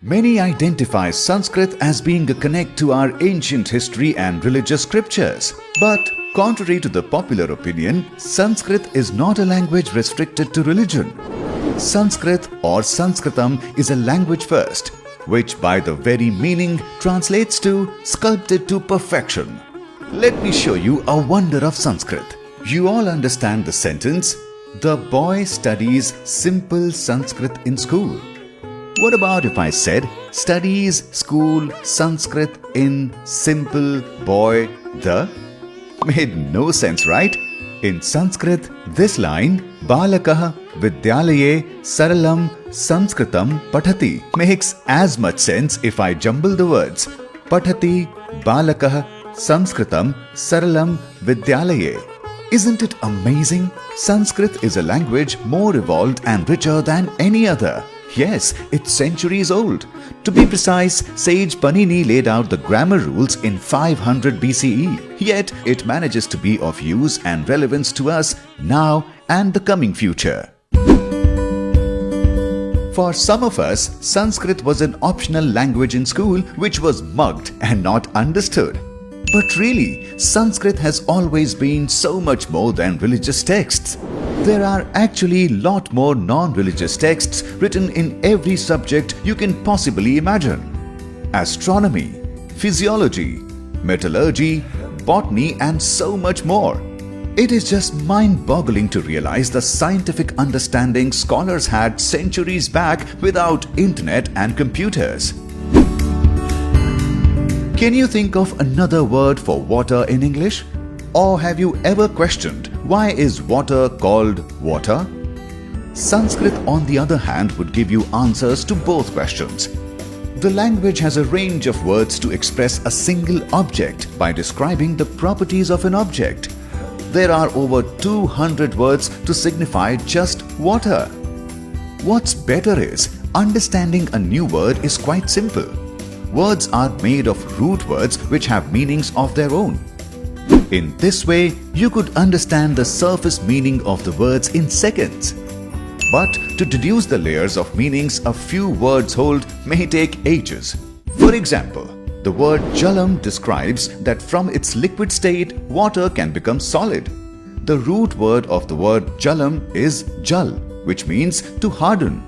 Many identify Sanskrit as being a connect to our ancient history and religious scriptures. But contrary to the popular opinion, Sanskrit is not a language restricted to religion. Sanskrit or Sanskritam is a language first, which by the very meaning translates to sculpted to perfection. Let me show you a wonder of Sanskrit. You all understand the sentence, "The boy studies simple Sanskrit in school." What about if I said, "Studies school Sanskrit in simple boy the"? Made no sense, right? In Sanskrit, this line, "Balakah Vidyalaye Saralam Sanskritam Pathati" makes as much sense if I jumble the words. Pathati Balakah Sanskritam Saralam Vidyalaye. Isn't it amazing? Sanskrit is a language more evolved and richer than any other. Yes, it's centuries old. To be precise, sage Panini laid out the grammar rules in 500 BCE. Yet, it manages to be of use and relevance to us now and the coming future. For some of us, Sanskrit was an optional language in school which was mugged and not understood. But really, Sanskrit has always been so much more than religious texts. There are actually a lot more non-religious texts written in every subject you can possibly imagine. Astronomy, physiology, metallurgy, botany, and so much more. It is just mind-boggling to realize the scientific understanding scholars had centuries back without internet and computers. Can you think of another word for water in English? Or have you ever questioned why is water called water? Sanskrit, on the other hand, would give you answers to both questions. The language has a range of words to express a single object by describing the properties of an object. There are over 200 words to signify just water. What's better is, understanding a new word is quite simple. Words are made of root words which have meanings of their own. In this way, you could understand the surface meaning of the words in seconds. But to deduce the layers of meanings a few words hold may take ages. For example, the word jalam describes that from its liquid state, water can become solid. The root word of the word jalam is jal, which means to harden.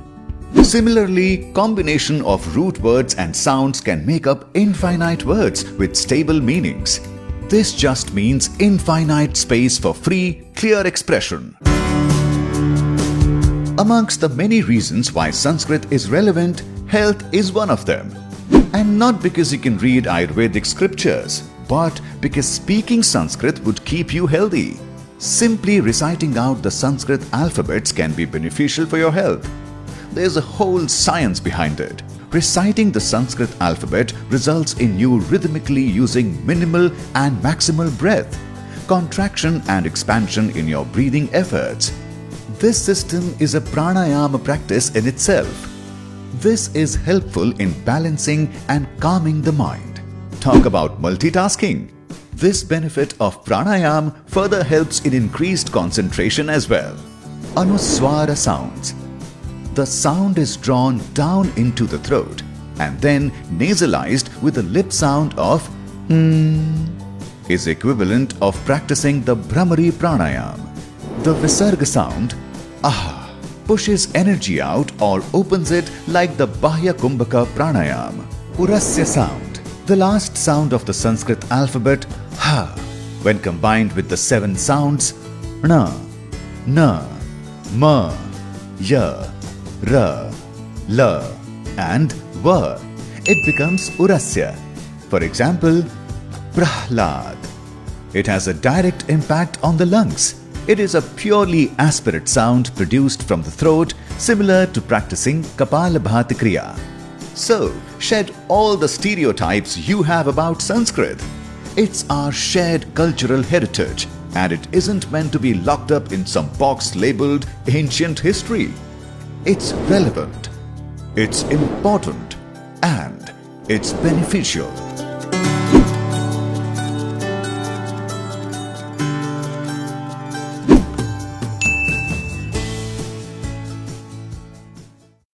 Similarly, combination of root words and sounds can make up infinite words with stable meanings. This just means infinite space for free, clear expression. Amongst the many reasons why Sanskrit is relevant, health is one of them. And not because you can read Ayurvedic scriptures, but because speaking Sanskrit would keep you healthy. Simply reciting out the Sanskrit alphabets can be beneficial for your health. There's a whole science behind it. Reciting the Sanskrit alphabet results in you rhythmically using minimal and maximal breath, contraction and expansion in your breathing efforts. This system is a pranayama practice in itself. This is helpful in balancing and calming the mind. Talk about multitasking. This benefit of pranayama further helps in increased concentration as well. Anuswara sounds. The sound is drawn down into the throat and then nasalized with a lip sound of is equivalent of practicing the Bhramari pranayama. The Visarga sound pushes energy out or opens it like the Bahya Kumbhaka pranayama. Urasya sound, the last sound of the Sanskrit alphabet when combined with the 7 sounds na, na, ma, ya, ra, la and va, it becomes Urasya. For example, Prahlad. It has a direct impact on the lungs. It is a purely aspirate sound produced from the throat, similar to practicing Kapalabhati Kriya. So, shed all the stereotypes you have about Sanskrit. It's our shared cultural heritage, and it isn't meant to be locked up in some box labeled ancient history. It's relevant, it's important, and it's beneficial.